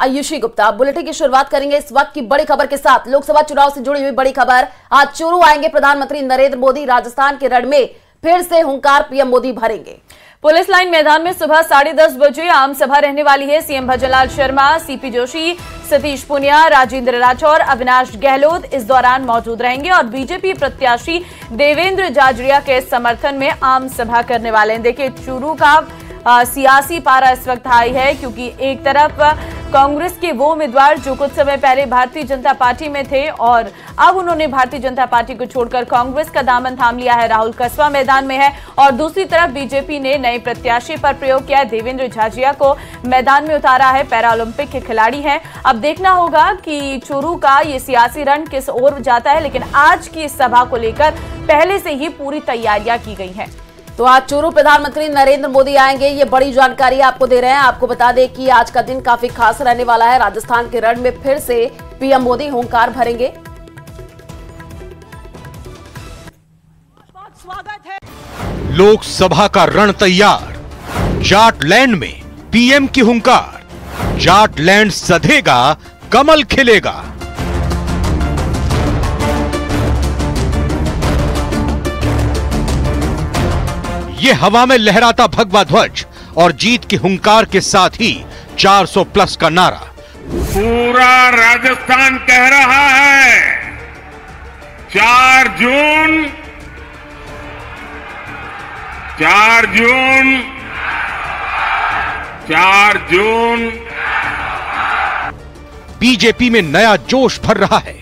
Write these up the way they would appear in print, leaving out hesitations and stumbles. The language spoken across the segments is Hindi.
आयुषी गुप्ता, बुलेटिन की शुरुआत करेंगे इस वक्त की बड़ी खबर के साथ। लोकसभा चुनाव से जुड़ी हुई बड़ी खबर। आज चूरू आएंगे प्रधानमंत्री नरेंद्र मोदी। राजस्थान के रण में फिर से हुंकार पीएम मोदी भरेंगे। पुलिस लाइन मैदान में सुबह 10:30 बजे आम सभा रहने वाली है। सीएम भजनलाल शर्मा, सीपी जोशी, सतीश पूनिया, राजेंद्र राठौर, अविनाश गहलोत इस दौरान मौजूद रहेंगे और बीजेपी प्रत्याशी देवेंद्र झाझड़िया के समर्थन में आम सभा करने वाले हैं। देखिए, चूरू का सियासी पारा इस वक्त हाई है, क्योंकि एक तरफ कांग्रेस के वो उम्मीदवार जो कुछ समय पहले भारतीय जनता पार्टी में थे और अब उन्होंने भारतीय जनता पार्टी को छोड़कर कांग्रेस का दामन थाम लिया है, राहुल कस्वां मैदान में है। और दूसरी तरफ बीजेपी ने नए प्रत्याशी पर प्रयोग किया है, देवेंद्र झाझड़िया को मैदान में उतारा है। पैरा ओलंपिक के खिलाड़ी हैं। अब देखना होगा कि चूरू का ये सियासी रण किस ओर जाता है, लेकिन आज की इस सभा को लेकर पहले से ही पूरी तैयारियां की गई हैं। तो आज चूरू प्रधानमंत्री नरेंद्र मोदी आएंगे, ये बड़ी जानकारी आपको दे रहे हैं। आपको बता दें कि आज का दिन काफी खास रहने वाला है। राजस्थान के रण में फिर से पीएम मोदी हुंकार भरेंगे। स्वागत है। लोकसभा का रण तैयार। जाटलैंड में पीएम की हुंकार। जाटलैंड सधेगा, कमल खिलेगा। ये हवा में लहराता भगवा ध्वज और जीत की हुंकार के साथ ही 400 प्लस का नारा। पूरा राजस्थान कह रहा है 4 जून 4 जून 4 जून। बीजेपी में नया जोश भर रहा है।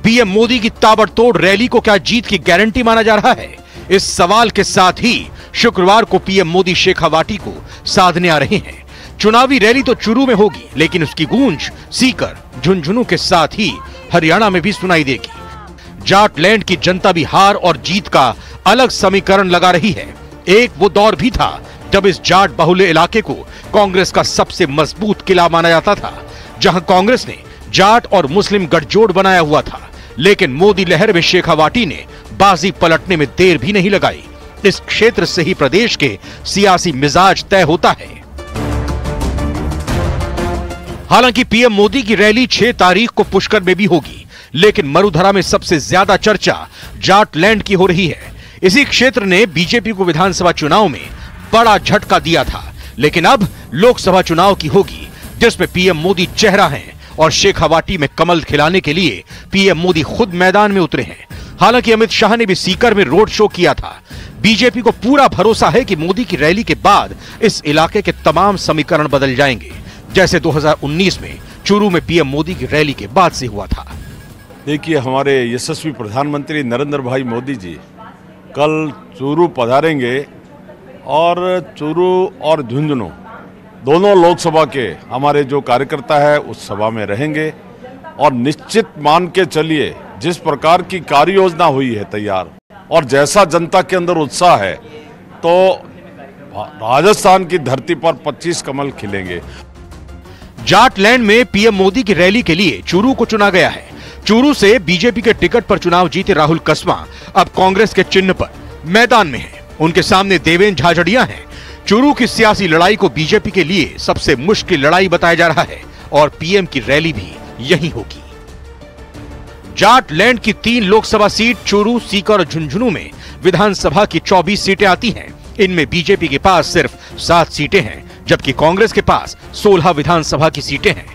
पीएम मोदी की ताबड़तोड़ रैली को क्या जीत की गारंटी माना जा रहा है? इस सवाल के साथ ही शुक्रवार को पीएम मोदी शेखावाटी को साधने आ रहे हैं। चुनावी रैली तो चूरू में होगी, लेकिन उसकी गूंज सीकर, झुंझुनू के साथ ही हरियाणा में भी सुनाई देगी। जाटलैंड की जनता भी हार और जीत का अलग समीकरण लगा रही है। एक वो दौर भी था जब इस जाट बहुल्य इलाके को कांग्रेस का सबसे मजबूत किला माना जाता था, जहां कांग्रेस ने जाट और मुस्लिम गठजोड़ बनाया हुआ था। लेकिन मोदी लहर में शेखावाटी ने बाजी पलटने में देर भी नहीं लगाई। इस क्षेत्र से ही प्रदेश के सियासी मिजाज तय होता है। हालांकि पीएम मोदी की रैली 6 तारीख को पुष्कर में भी होगी, लेकिन मरुधरा में सबसे ज्यादा चर्चा जाटलैंड की हो रही है। इसी क्षेत्र ने बीजेपी को विधानसभा चुनाव में बड़ा झटका दिया था, लेकिन अब लोकसभा चुनाव की होगी, जिसमें पीएम मोदी चेहरा हैं और शेखावाटी में कमल खिलाने के लिए पीएम मोदी खुद मैदान में उतरे हैं। हालांकि अमित शाह ने भी सीकर में रोड शो किया था। बीजेपी को पूरा भरोसा है कि मोदी की रैली के बाद इस इलाके के तमाम समीकरण बदल जाएंगे, जैसे 2019 में चूरू में पीएम मोदी की रैली के बाद से हुआ था। देखिए, हमारे यशस्वी प्रधानमंत्री नरेंद्र भाई मोदी जी कल चूरू पधारेंगे और चूरू और झुंझुनू दोनों लोकसभा के हमारे जो कार्यकर्ता है उस सभा में रहेंगे। और निश्चित मान के चलिए, जिस प्रकार की कार्य योजना हुई है तैयार और जैसा जनता के अंदर उत्साह है, तो राजस्थान की धरती पर 25 कमल खिलेंगे। जाटलैंड में पीएम मोदी की रैली के लिए चूरू को चुना गया है। चूरू से बीजेपी के टिकट पर चुनाव जीते राहुल कस्वां अब कांग्रेस के चिन्ह पर मैदान में हैं। उनके सामने देवेंद्र झाझड़िया हैं। चूरू की सियासी लड़ाई को बीजेपी के लिए सबसे मुश्किल लड़ाई बताया जा रहा है और पीएम की रैली भी यहीं होगी। जाटलैंड की 3 लोकसभा सीट चूरू, सीकर और झुंझुनू में विधानसभा की 24 सीटें आती हैं। इनमें बीजेपी के पास सिर्फ 7 सीटें हैं, जबकि कांग्रेस के पास 16 विधानसभा की सीटें हैं।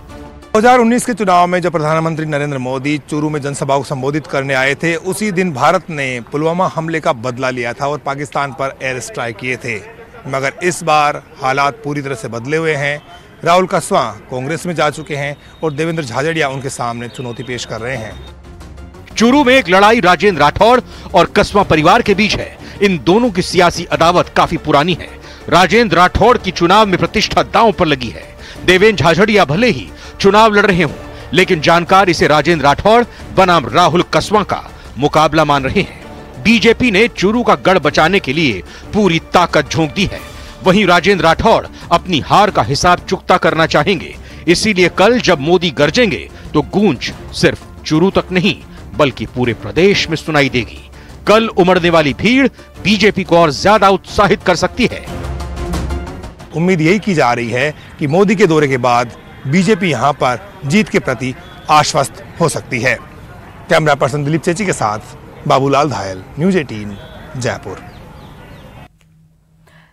2019 के चुनाव में जब प्रधानमंत्री नरेंद्र मोदी चूरू में जनसभा को संबोधित करने आए थे, उसी दिन भारत ने पुलवामा हमले का बदला लिया था और पाकिस्तान पर एयर स्ट्राइक किए थे। मगर इस बार हालात पूरी तरह से बदले हुए हैं। राहुल कस्वां कांग्रेस में जा चुके हैं और देवेंद्र झाझड़िया उनके सामने चुनौती पेश कर रहे हैं। चूरू में एक लड़ाई राजेंद्र राठौर और कस्वां परिवार के बीच है। इन दोनों की सियासी अदावत काफी पुरानी है। राजेंद्र राठौर की चुनाव में प्रतिष्ठा दांव पर लगी है। देवेंद्र झाझड़िया भले ही चुनाव लड़ रहे हों, लेकिन जानकार इसे राजेंद्र राठौर बनाम राहुल कस्वां का मुकाबला मान रहे हैं। बीजेपी ने चूरू का गढ़ बचाने के लिए पूरी ताकत झोंक दी है। वहीं राजेंद्र राठौर अपनी हार का हिसाब चुकता करना चाहेंगे। इसीलिए कल जब मोदी गरजेंगे तो गूंज सिर्फ चूरू तक नहीं, बल्कि पूरे प्रदेश में सुनाई देगी। कल उमड़ने वाली भीड़ बीजेपी को और ज्यादा उत्साहित कर सकती है। उम्मीद यही की जा रही है कि मोदी के दौरे के बाद बीजेपी यहां पर जीत के प्रति आश्वस्त हो सकती है। कैमरा पर्सन दिलीप चेची के साथ बाबूलाल धायल, न्यूज 18 जयपुर।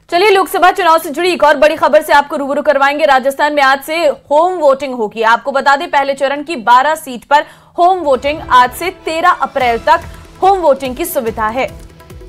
चलिए लोकसभा चुनाव से जुड़ी एक और बड़ी खबर से आपको रूबरू करवाएंगे। राजस्थान में आज से होम वोटिंग होगी। आपको बता दें पहले चरण की 12 सीट पर होम वोटिंग, आज से 13 अप्रैल तक होम वोटिंग की सुविधा है।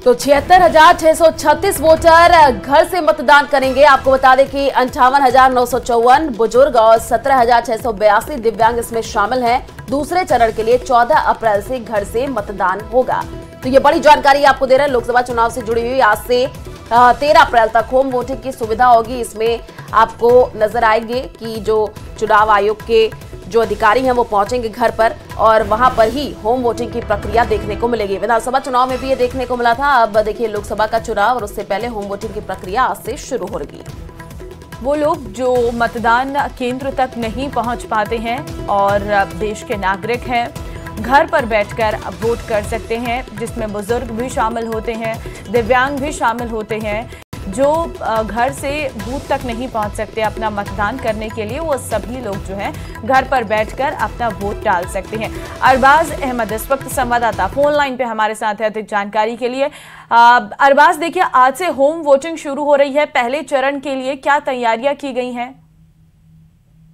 तो 76,636 वोटर घर से मतदान करेंगे। आपको बता दें कि 58,954 बुजुर्ग और 17,682 दिव्यांग इसमें शामिल हैं। दूसरे चरण के लिए 14 अप्रैल से घर से मतदान होगा। तो ये बड़ी जानकारी आपको दे रहे हैं। लोकसभा चुनाव से जुड़ी हुई आज से 13 अप्रैल तक होम वोटिंग की सुविधा होगी। इसमें आपको नजर आएंगे कि जो चुनाव आयोग के जो अधिकारी हैं वो पहुंचेंगे घर पर और वहां पर ही होम वोटिंग की प्रक्रिया देखने को मिलेगी। विधानसभा चुनाव में भी ये देखने को मिला था। अब देखिए लोकसभा का चुनाव और उससे पहले होम वोटिंग की प्रक्रिया आज से शुरू हो रही है। वो लोग जो मतदान केंद्र तक नहीं पहुंच पाते हैं और देश के नागरिक हैं, घर पर बैठकर वोट कर सकते हैं, जिसमें बुजुर्ग भी शामिल होते हैं, दिव्यांग भी शामिल होते हैं। जो घर से बूथ तक नहीं पहुंच सकते अपना मतदान करने के लिए, वो सभी लोग जो हैं घर पर बैठकर अपना वोट डाल सकते हैं। अरबाज अहमद इस वक्त संवाददाता फोन लाइन पे हमारे साथ है अधिक जानकारी के लिए। अरबाज, देखिए आज से होम वोटिंग शुरू हो रही है। पहले चरण के लिए क्या तैयारियां की गई हैं?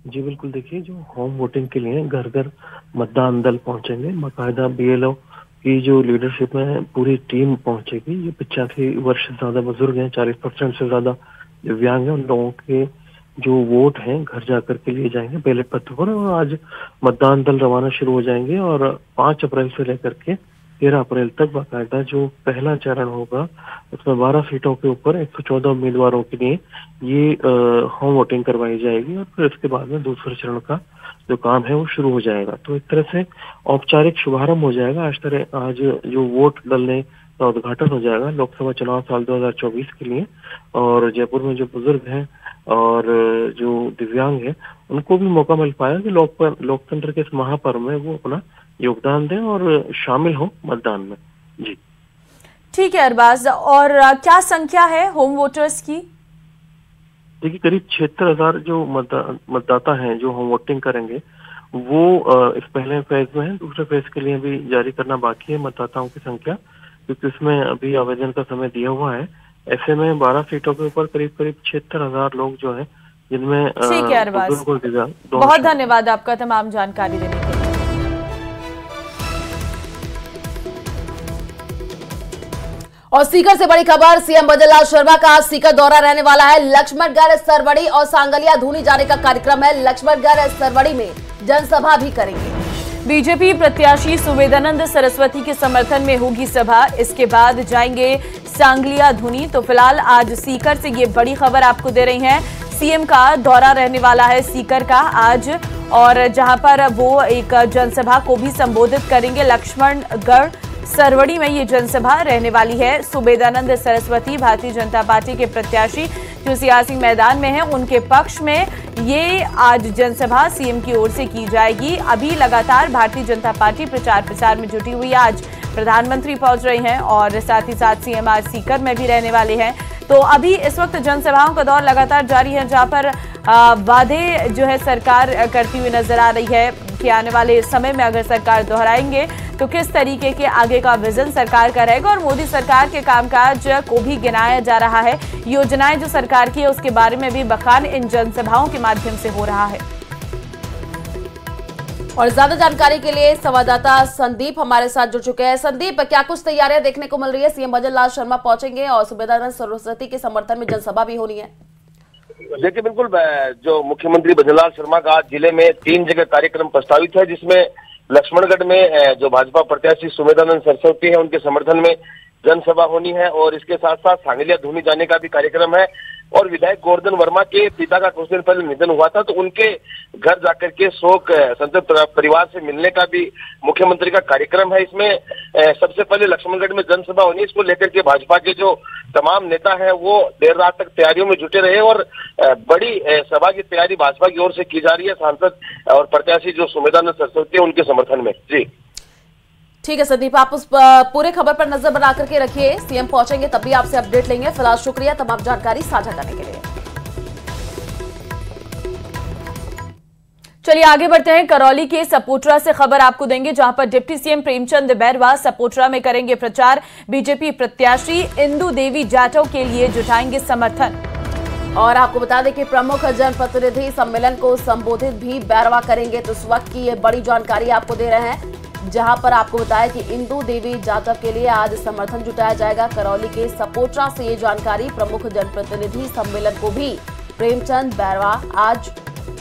जी बिल्कुल, देखिए जो होम वोटिंग के लिए घर घर मतदान दल पहुंचेंगे। बाकायदा BLO की जो लीडरशिप में पूरी टीम पहुंचेगी। ये 85 वर्ष से ज्यादा बुजुर्ग हैं, 40% से ज्यादा दिव्यांग हैं। उन लोगों के जो वोट हैं घर जाकर के लिए जाएंगे बैलेट पत्र पर। और आज मतदान दल रवाना शुरू हो जाएंगे और 5 अप्रैल से लेकर के 13 अप्रैल तक बाकायदा जो पहला चरण होगा उसमें 12 सीटों के ऊपर 114 उम्मीदवारों के लिए ये होम वोटिंग करवाई जाएगी। और फिर इसके बाद में दूसरे चरण का जो काम है वो शुरू हो जाएगा। तो एक तरह से औपचारिक शुभारंभ हो जाएगा। आज जो वोट डालने का उद्घाटन हो जाएगा लोकसभा चुनाव साल 2024 के लिए। और जयपुर में जो बुजुर्ग हैं और जो दिव्यांग हैं उनको भी मौका मिल पाएगा कि लोकतंत्र के इस महापर्व में वो अपना योगदान दें और शामिल हो मतदान में। जी ठीक है अरबाज, और क्या संख्या है होम वोटर्स की? देखिए करीब 76,000 जो मतदाता हैं जो होम वोटिंग करेंगे वो इस पहले फेज में है। दूसरे फेज के लिए भी जारी करना बाकी है मतदाताओं की संख्या, क्योंकि उसमें अभी आवेदन का समय दिया हुआ है। ऐसे में 12 सीटों के ऊपर करीब 76,000 लोग जो है जिनमें ठीक है अरबाज, बहुत धन्यवाद आपका तमाम जानकारी देने के लिए। और सीकर से बड़ी खबर, सीएम भजनलाल शर्मा का आज सीकर दौरा रहने वाला है। लक्ष्मणगढ़, सरवड़ी और सांगलिया धूनी जाने का कार्यक्रम है। लक्ष्मणगढ़, सरवड़ी में जनसभा भी करेंगे। बीजेपी प्रत्याशी सुवेदानंद सरस्वती के समर्थन में होगी सभा। इसके बाद जाएंगे सांगलिया धूनी। तो फिलहाल आज सीकर से ये बड़ी खबर आपको दे रही हैं। सीएम का दौरा रहने वाला है सीकर का आज, और जहां पर वो एक जनसभा को भी संबोधित करेंगे। लक्ष्मणगढ़, सरवड़ी में ये जनसभा रहने वाली है। सुवेदानंद सरस्वती भारतीय जनता पार्टी के प्रत्याशी जो सियासी मैदान में हैं, उनके पक्ष में ये आज जनसभा सीएम की ओर से की जाएगी। अभी लगातार भारतीय जनता पार्टी प्रचार प्रसार में जुटी हुई है। आज प्रधानमंत्री पहुंच रहे हैं और साथ ही साथ सीएम आज सीकर में भी रहने वाले हैं। तो अभी इस वक्त जनसभाओं का दौर लगातार जारी है, जहां पर वादे जो है सरकार करती हुई नजर आ रही है कि आने वाले समय में अगर सरकार दोहराएंगे तो किस तरीके के आगे का विजन सरकार का रहेगा। और मोदी सरकार के कामकाज को भी गिनाया जा रहा है। योजनाएं जो सरकार की है उसके बारे में भी बखान इन जनसभाओं के माध्यम से हो रहा है। और ज्यादा जानकारी के लिए संवाददाता संदीप हमारे साथ जुड़ चुके हैं। संदीप, क्या कुछ तैयारियां देखने को मिल रही है? सीएम भजनलाल शर्मा पहुंचेंगे और सुवेदानंद सरस्वती के समर्थन में जनसभा भी होनी है। देखिए बिल्कुल, जो मुख्यमंत्री भजनलाल शर्मा का आज जिले में 3 जगह कार्यक्रम प्रस्तावित है, जिसमें लक्ष्मणगढ़ में जो भाजपा प्रत्याशी सुवेदानंद सरस्वती है उनके समर्थन में जनसभा होनी है। और इसके साथ साथ सांगलिया धूनी जाने का भी कार्यक्रम है। और विधायक गोवर्धन वर्मा के पिता का कुछ दिन पहले निधन हुआ था, तो उनके घर जाकर के शोक संतप्त परिवार से मिलने का भी मुख्यमंत्री का कार्यक्रम है। इसमें सबसे पहले लक्ष्मणगढ़ में जनसभा होनी है। इसको लेकर के भाजपा के जो तमाम नेता हैं वो देर रात तक तैयारियों में जुटे रहे और बड़ी सभा की तैयारी भाजपा की ओर से की जा रही है। सांसद और प्रत्याशी जो सुवेदानंद सरस्वती है उनके समर्थन में। जी ठीक है संदीप, आप उस पूरे खबर पर नजर बना करके रखिए। सीएम पहुंचेंगे तब भी आपसे अपडेट लेंगे। फिलहाल शुक्रिया तमाम जानकारी साझा करने के लिए। चलिए आगे बढ़ते हैं। करौली के सपोटरा से खबर आपको देंगे, जहां पर डिप्टी सीएम प्रेमचंद बैरवा सपोटरा में करेंगे प्रचार। बीजेपी प्रत्याशी इंदु देवी जाटव के लिए जुटाएंगे समर्थन। और आपको बता दें कि प्रमुख जनप्रतिनिधि सम्मेलन को संबोधित भी बैरवा करेंगे। तो इस वक्त की ये बड़ी जानकारी आपको दे रहे हैं, जहां पर आपको बताया कि इंदु देवी जाटव के लिए आज समर्थन जुटाया जाएगा। करौली के सपोटरा से ये जानकारी। प्रमुख जनप्रतिनिधि सम्मेलन को भी प्रेमचंद बैरवा आज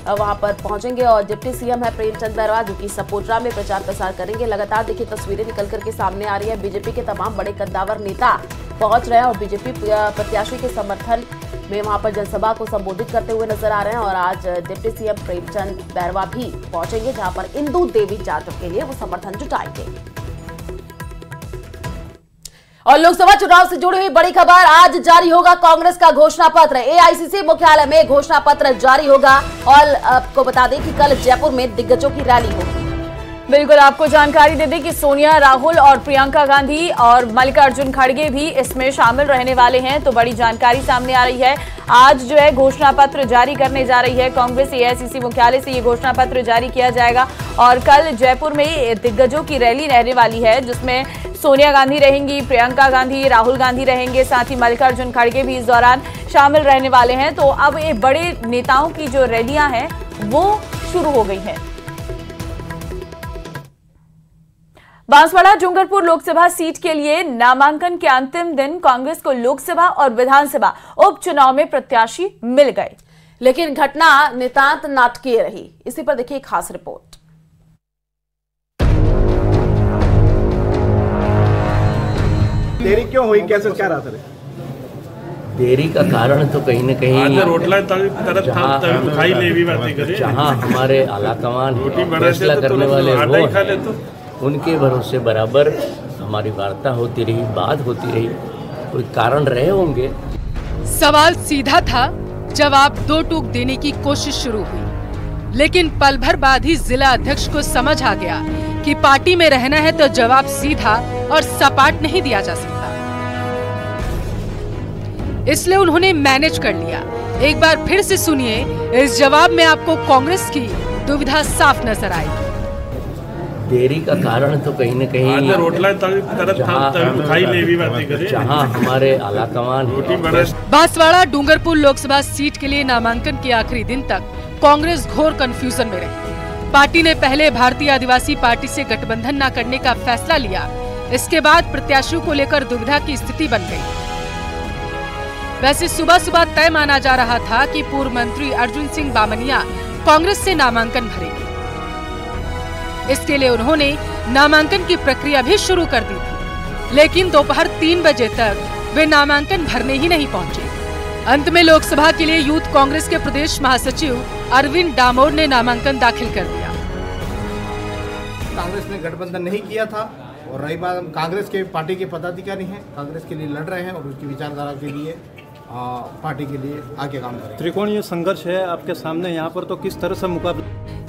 वहां पर पहुंचेंगे और डिप्टी सीएम है प्रेमचंद बैरवा, जो कि सपोटरा में प्रचार प्रसार करेंगे। लगातार देखिए तस्वीरें निकल करके सामने आ रही है। बीजेपी के तमाम बड़े कद्दावर नेता पहुंच रहे हैं और बीजेपी प्रत्याशी के समर्थन में वहां पर जनसभा को संबोधित करते हुए नजर आ रहे हैं। और आज डिप्टी सीएम प्रेमचंद बैरवा भी पहुंचेंगे, जहां पर इंदु देवी जाटव के लिए वो समर्थन जुटाएंगे। और लोकसभा चुनाव से जुड़ी हुई बड़ी खबर, आज जारी होगा कांग्रेस का घोषणा पत्र। एआईसीसी मुख्यालय में घोषणा पत्र जारी होगा। और आपको बता दें कि कल जयपुर में दिग्गजों की रैली होगी। बिल्कुल आपको जानकारी दे दें कि सोनिया, राहुल और प्रियंका गांधी और मल्लिकार्जुन खड़गे भी इसमें शामिल रहने वाले हैं। तो बड़ी जानकारी सामने आ रही है। आज जो है घोषणा पत्र जारी करने जा रही है कांग्रेस। एआईसीसी मुख्यालय से ये घोषणा पत्र जारी किया जाएगा और कल जयपुर में दिग्गजों की रैली रहने वाली है, जिसमें सोनिया गांधी रहेंगी, प्रियंका गांधी, राहुल गांधी रहेंगे, साथ ही मल्लिकार्जुन खड़गे भी इस दौरान शामिल रहने वाले हैं। तो अब ये बड़े नेताओं की जो रैलियां हैं वो शुरू हो गई हैं। बांसवाड़ा डूंगरपुर लोकसभा सीट के लिए नामांकन के अंतिम दिन कांग्रेस को लोकसभा और विधानसभा उपचुनाव में प्रत्याशी मिल गए, लेकिन घटना नितांत नाटकीय रही। इसी पर देखिए खास रिपोर्ट। देरी क्यों हुई, कैसे क्या रहा था? देरी का कारण तो कहीं न कहीं जहाँ हमारे आलाकमान फैसला करने वाले वो हैं, उनके भरोसे बराबर हमारी वार्ता होती रही, बात होती रही, कोई कारण रहे होंगे। सवाल सीधा था, जवाब दो टूक देने की कोशिश शुरू हुई, लेकिन पल भर बाद ही जिला अध्यक्ष को समझ आ गया कि पार्टी में रहना है तो जवाब सीधा और सपाट नहीं दिया जा सकता। इसलिए उन्होंने मैनेज कर लिया। एक बार फिर से सुनिए, इस जवाब में आपको कांग्रेस की दुविधा साफ नजर आएगी। देरी का कारण तो कहीं न कहीं जहाँ हमारे आलाकमान। बांसवाड़ा डूंगरपुर लोकसभा सीट के लिए नामांकन के आखिरी दिन तक कांग्रेस घोर कंफ्यूजन में रही। पार्टी ने पहले भारतीय आदिवासी पार्टी से गठबंधन न करने का फैसला लिया। इसके बाद प्रत्याशियों को लेकर दुविधा की स्थिति बन गई। वैसे सुबह सुबह तय माना जा रहा था कि पूर्व मंत्री अर्जुन सिंह बामनिया कांग्रेस से नामांकन भरेंगे। इसके लिए उन्होंने नामांकन की प्रक्रिया भी शुरू कर दी थी, लेकिन दोपहर 3 बजे तक वे नामांकन भरने ही नहीं पहुंचे। अंत में लोकसभा के लिए यूथ कांग्रेस के प्रदेश महासचिव अरविंद डामोर ने नामांकन दाखिल कर दिया। कांग्रेस ने गठबंधन नहीं किया था और रही बात, कांग्रेस के पार्टी के पदाधिकारी हैं, कांग्रेस के लिए लड़ रहे हैं और उसकी विचारधारा के लिए पार्टी के लिए आगे काम करें। त्रिकोणीय संघर्ष है आपके सामने, यहाँ पर तो किस तरह से मुकाबला।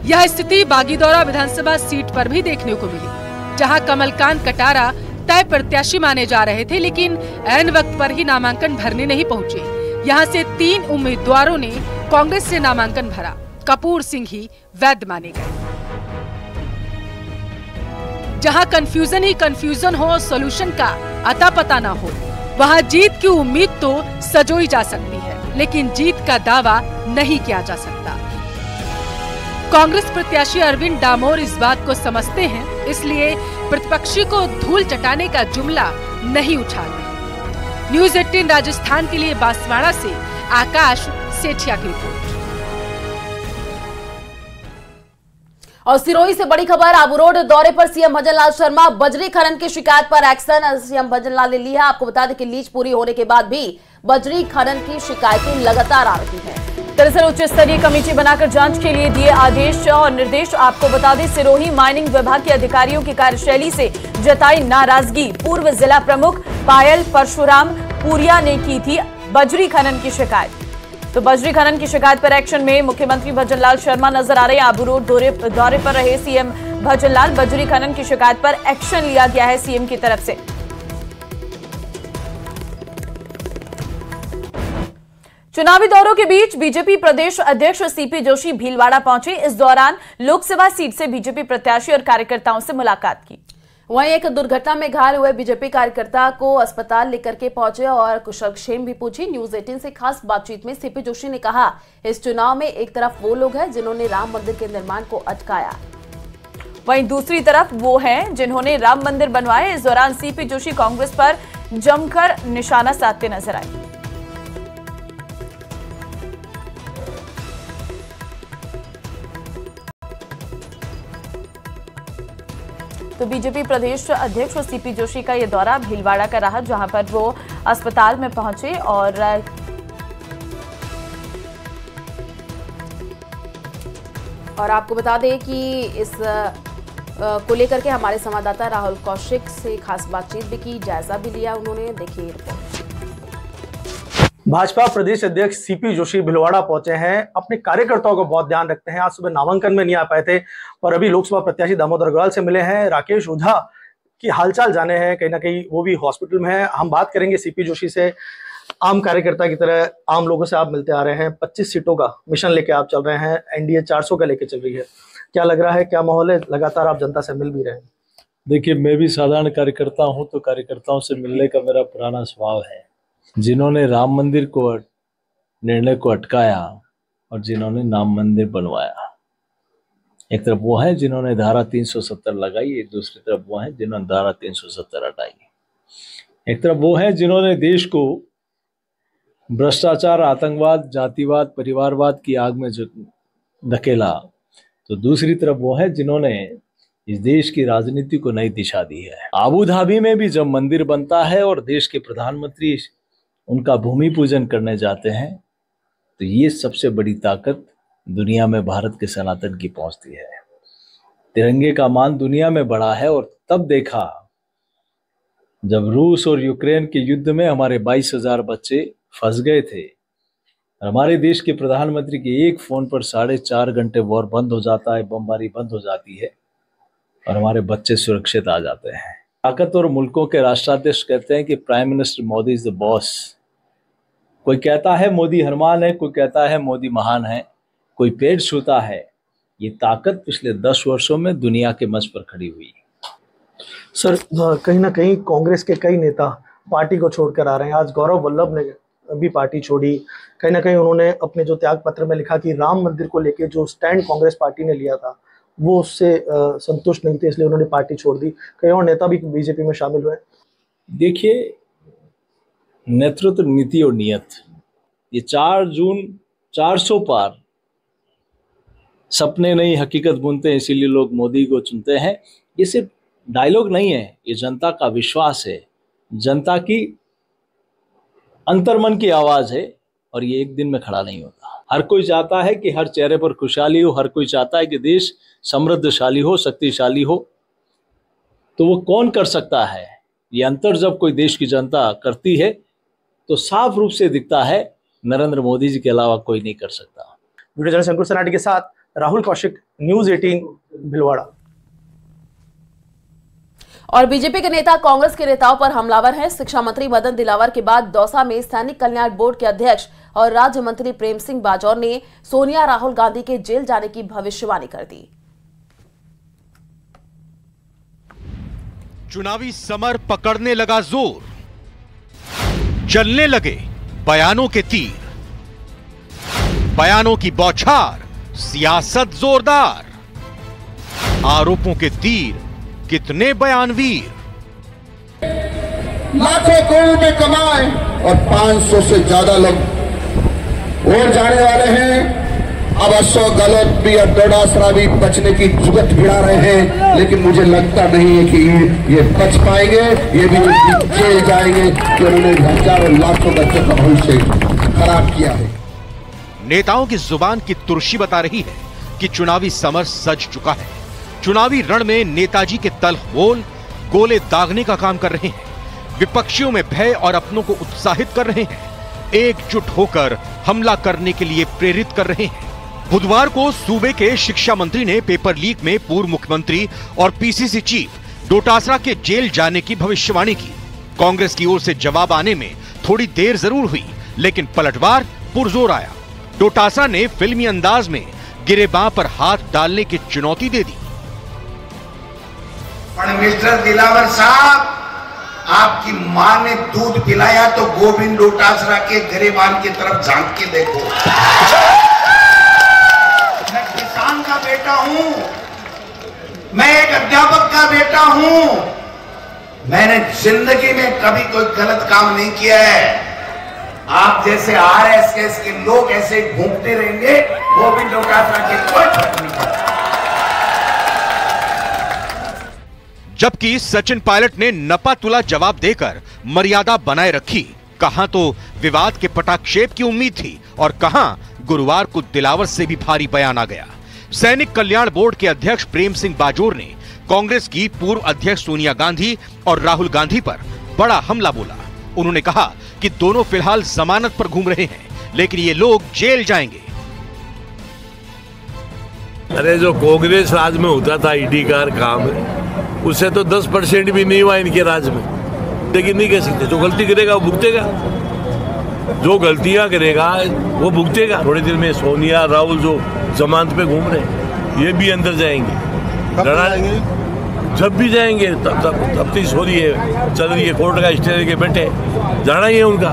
यह स्थिति बागीदौरा विधानसभा सीट पर भी देखने को मिली, जहां कमलकांत कटारा तय प्रत्याशी माने जा रहे थे, लेकिन ऐन वक्त पर ही नामांकन भरने नहीं पहुंचे। यहां से 3 उम्मीदवारों ने कांग्रेस से नामांकन भरा। कपूर सिंह ही वैध माने गए। जहां कंफ्यूजन ही कंफ्यूजन हो, सॉल्यूशन का अता पता न हो, वहां जीत की उम्मीद तो सजोई जा सकती है, लेकिन जीत का दावा नहीं किया जा सकता। कांग्रेस प्रत्याशी अरविंद डामोर इस बात को समझते हैं, इसलिए प्रतिपक्षी को धूल चटाने का जुमला नहीं उछाल रहे। न्यूज़ 18 राजस्थान के लिए बांसवाड़ा से आकाश सेठिया की रिपोर्ट। और सिरोही से बड़ी खबर, आबू रोड दौरे पर सीएम भजनलाल शर्मा। बजरी खनन की शिकायत पर एक्शन सीएम भजनलाल ने लिया। आपको बता दें कि लीज पूरी होने के बाद भी बजरी खनन की शिकायतें लगातार आ रही हैं। दरअसल उच्च स्तरीय कमेटी बनाकर जांच के लिए दिए आदेश और निर्देश। आपको बता दें, सिरोही माइनिंग विभाग के अधिकारियों की कार्यशैली से जताई नाराजगी। पूर्व जिला प्रमुख पायल परशुराम पुरिया ने की थी बजरी खनन की शिकायत। तो बजरी खनन की शिकायत पर एक्शन में मुख्यमंत्री भजनलाल शर्मा नजर आ रहे हैं। आबू रोड दौरे पर रहे सीएम भजनलाल। बजरी खनन की शिकायत पर एक्शन लिया गया है सीएम की तरफ से। चुनावी दौरों के बीच बीजेपी प्रदेश अध्यक्ष सीपी जोशी भीलवाड़ा पहुंचे। इस दौरान लोकसभा सीट से बीजेपी प्रत्याशी और कार्यकर्ताओं से मुलाकात की। वहीं एक दुर्घटना में घायल हुए बीजेपी कार्यकर्ता को अस्पताल लेकर के पहुंचे और कुशलक्षेम भी पूछी। न्यूज 18 से खास बातचीत में सीपी जोशी ने कहा, इस चुनाव में एक तरफ वो लोग हैं जिन्होंने राम मंदिर के निर्माण को अटकाया, वहीं दूसरी तरफ वो हैं जिन्होंने राम मंदिर बनवाए। इस दौरान सीपी जोशी कांग्रेस पर जमकर निशाना साधते नजर आए। तो बीजेपी प्रदेश अध्यक्ष सीपी जोशी का ये दौरा भीलवाड़ा का रहा, जहां पर वो अस्पताल में पहुंचे और आपको बता दें कि इस को लेकर के हमारे संवाददाता राहुल कौशिक से खास बातचीत भी की, जायजा भी लिया उन्होंने। देखिए रिपोर्ट। भाजपा प्रदेश अध्यक्ष सीपी जोशी भीलवाड़ा पहुंचे हैं। अपने कार्यकर्ताओं को बहुत ध्यान रखते हैं। आज सुबह नामांकन में नहीं आ पाए थे और अभी लोकसभा प्रत्याशी दामोदर अग्रवाल से मिले हैं। राकेश ओझा की हालचाल जाने हैं, कहीं ना कहीं वो भी हॉस्पिटल में है। हम बात करेंगे सीपी जोशी से। आम कार्यकर्ता की तरह आम लोगों से आप मिलते आ रहे हैं। 25 सीटों का मिशन लेके आप चल रहे हैं, एनडीए 400 का लेके चल रही है। क्या लग रहा है, क्या माहौल है? लगातार आप जनता से मिल भी रहे हैं। देखिए, मैं भी साधारण कार्यकर्ता हूं, तो कार्यकर्ताओं से मिलने का मेरा पुराना स्वभाव है। जिन्होंने राम मंदिर को निर्णय को अटकाया और जिन्होंने राम मंदिर बनवाया, एक तरफ वो है जिन्होंने धारा 370 लगाई, एक दूसरी तरफ वो है जिन्होंने धारा 370 हटाई। एक तरफ वो है जिन्होंने देश को भ्रष्टाचार, आतंकवाद, जातिवाद, परिवारवाद की आग में धकेला, तो दूसरी तरफ वो है जिन्होंने इस देश की राजनीति को नई दिशा दी है। आबू धाबी में भी जब मंदिर बनता है और देश के प्रधानमंत्री उनका भूमि पूजन करने जाते हैं, तो ये सबसे बड़ी ताकत दुनिया में भारत के सनातन की पहुंचती है। तिरंगे का मान दुनिया में बढ़ा है। और तब देखा जब रूस और यूक्रेन के युद्ध में हमारे 22,000 बच्चे फंस गए थे, हमारे देश के प्रधानमंत्री के एक फोन पर 4.5 घंटे वॉर बंद हो जाता है, बमबारी बंद हो जाती है और हमारे बच्चे सुरक्षित आ जाते हैं। ताकतवर मुल्कों के राष्ट्राध्यक्ष कहते हैं कि prime minister Modi is the boss. कोई कहता है मोदी हरमान है, कोई कहता है मोदी महान है, कोई पेड़ छूता है। ये ताकत पिछले 10 वर्षों में दुनिया के मंच पर खड़ी हुई। सर, कहीं ना कहीं कांग्रेस के कई नेता पार्टी को छोड़कर आ रहे हैं। आज गौरव वल्लभ ने भी पार्टी छोड़ी। कहीं ना कहीं उन्होंने अपने जो त्याग पत्र में लिखा कि राम मंदिर को लेकर जो स्टैंड कांग्रेस पार्टी ने लिया था वो उससे संतुष्ट नहीं थे, इसलिए उन्होंने पार्टी छोड़ दी। कई और नेता भी बीजेपी में शामिल हुए। देखिए, नेतृत्व, नीति और नियत, ये 4 जून 400 पार सपने नहीं हकीकत बुनते हैं, इसीलिए लोग मोदी को चुनते हैं। ये सिर्फ डायलॉग नहीं है, ये जनता का विश्वास है, जनता की अंतर्मन की आवाज है और ये एक दिन में खड़ा नहीं होता। हर कोई चाहता है कि हर चेहरे पर खुशहाली हो, हर कोई चाहता है कि देश समृद्धशाली हो, शक्तिशाली हो। तो वो कौन कर सकता है? ये अंतर जब कोई देश की जनता करती है तो साफ रूप से दिखता है नरेंद्र मोदी जी के अलावा कोई नहीं कर सकता। वीडियो जर्नलिस्ट अंकुर सनाटी के साथ राहुल कौशिक, न्यूज 18 भीलवाड़ा। और बीजेपी के नेता कांग्रेस के नेताओं पर हमलावर हैं। शिक्षा मंत्री मदन दिलावर के बाद दौसा में सैनिक कल्याण बोर्ड के अध्यक्ष और राज्य मंत्री प्रेम सिंह बाजौर ने सोनिया राहुल गांधी के जेल जाने की भविष्यवाणी कर दी। चुनावी समर पकड़ने लगा जोर, चलने लगे बयानों के तीर, बयानों की बौछार, सियासत जोरदार, आरोपों के तीर, कितने बयानवीर। लाखों करोड़ में कमाए और 500 से ज्यादा लोग और जाने वाले हैं। अब अशोक गहलोत भी और डोडासरा भी बचने की जुगत भिड़ा रहे हैं, लेकिन मुझे लगता नहीं है कि ये बच पाएंगे। ये भी जेल जाएंगे कि उन्होंने हजारों लाखों बच्चों का भविष्य खराब किया है। नेताओं की जुबान की तुर्शी बता रही है कि चुनावी समर सज चुका है। चुनावी रण में नेताजी के तलखबोल गोले दागने का काम कर रहे हैं। विपक्षियों में भय और अपनों को उत्साहित कर रहे हैं, एकजुट होकर हमला करने के लिए प्रेरित कर रहे हैं। बुधवार को सूबे के शिक्षा मंत्री ने पेपर लीक में पूर्व मुख्यमंत्री और पीसीसी चीफ डोटासरा के जेल जाने की भविष्यवाणी की। कांग्रेस की ओर से जवाब आने में थोड़ी देर जरूर हुई, लेकिन पलटवार पुरजोर आया। डोटासरा ने फिल्मी अंदाज में गिरेबां पर हाथ डालने की चुनौती दे दी। मिस्टर दिलावर साहब, आपकी मां ने दूध पिलाया तो गोविंद डोटासरा के गिरेबान की तरफ झांक के देखो। मैं किसान का बेटा हूं, मैं एक अध्यापक का बेटा हूं, मैंने जिंदगी में कभी कोई गलत काम नहीं किया है। आप जैसे आरएसएस के लोग ऐसे घूमते रहेंगे, गोविंद डोटासरा के कोई फर्क नहीं पड़ता। जबकि सचिन पायलट ने नपा-तुला जवाब देकर मर्यादा बनाए रखी। कहां तो विवाद के पटाक्षेप की उम्मीद थी और कहां गुरुवार को दिलावर से भी भारी बयान आ गया। सैनिक कल्याण बोर्ड के अध्यक्ष प्रेम सिंह बाजोर ने कांग्रेस की पूर्व अध्यक्ष सोनिया गांधी और राहुल गांधी पर बड़ा हमला बोला। उन्होंने कहा कि दोनों फिलहाल जमानत पर घूम रहे हैं, लेकिन ये लोग जेल जाएंगे। अरे जो कांग्रेस राज में होता था ईडी का काम उससे तो 10% भी नहीं हुआ इनके राज में, लेकिन नहीं कह सकते। जो गलती करेगा वो भुगतेगा, जो गलतियां करेगा वो भुगतेगा। थोड़े दिन में सोनिया राहुल जो जमानत पे घूम रहे ये भी अंदर जाएंगे। जब भी जाएंगे तब तीस हो रही है, चल रही है, कोर्ट का स्टे लेके बैठे, जाना ही है उनका।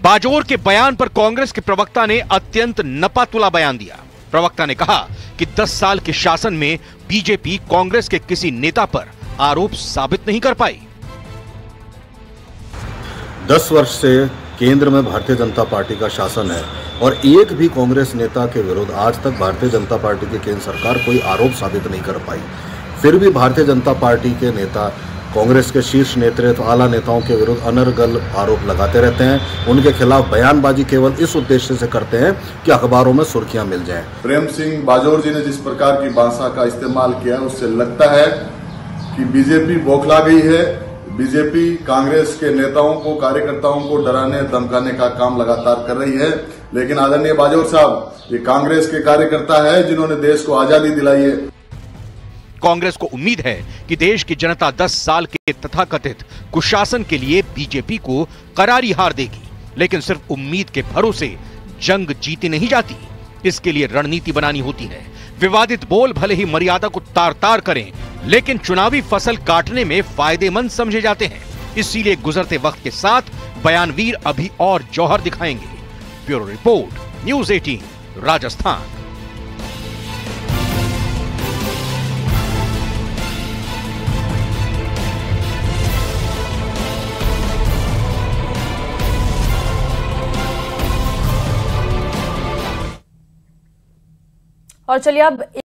बाजोर के बयान पर कांग्रेस के प्रवक्ता ने अत्यंत नपा-तुला बयान दिया। प्रवक्ता ने कहा कि 10 साल के शासन में बीजेपी कांग्रेस के किसी नेता पर आरोप साबित नहीं कर पाई। 10 वर्ष से केंद्र में भारतीय जनता पार्टी का शासन है और एक भी कांग्रेस नेता के विरुद्ध आज तक भारतीय जनता पार्टी की केंद्र सरकार कोई आरोप साबित नहीं कर पाई। फिर भी भारतीय जनता पार्टी के नेता कांग्रेस के शीर्ष नेतृत्व आला नेताओं के विरुद्ध अनर्गल आरोप लगाते रहते हैं। उनके खिलाफ बयानबाजी केवल इस उद्देश्य से करते हैं कि अखबारों में सुर्खियां मिल जाएं। प्रेम सिंह बाजोर जी ने जिस प्रकार की भाषा का इस्तेमाल किया उससे लगता है कि बीजेपी बौखला गई है। बीजेपी कांग्रेस के नेताओं को, कार्यकर्ताओं को डराने धमकाने का काम लगातार कर रही है। लेकिन आदरणीय बाजोर साहब, ये कांग्रेस के कार्यकर्ता है जिन्होंने देश को आजादी दिलाई है। कांग्रेस को उम्मीद है कि देश की जनता 10 साल के तथाकथित कुशासन के लिए बीजेपी को करारी हार देगी। लेकिन सिर्फ उम्मीद के भरोसे जंग जीती नहीं जाती, इसके लिए रणनीति बनानी होती है। विवादित बोल भले ही मर्यादा को तार-तार करें, लेकिन चुनावी फसल काटने में फायदेमंद समझे जाते हैं। इसीलिए गुजरते वक्त के साथ बयानवीर अभी और जौहर दिखाएंगे। Bureau report, news 18, Rajasthan. और चलिए अब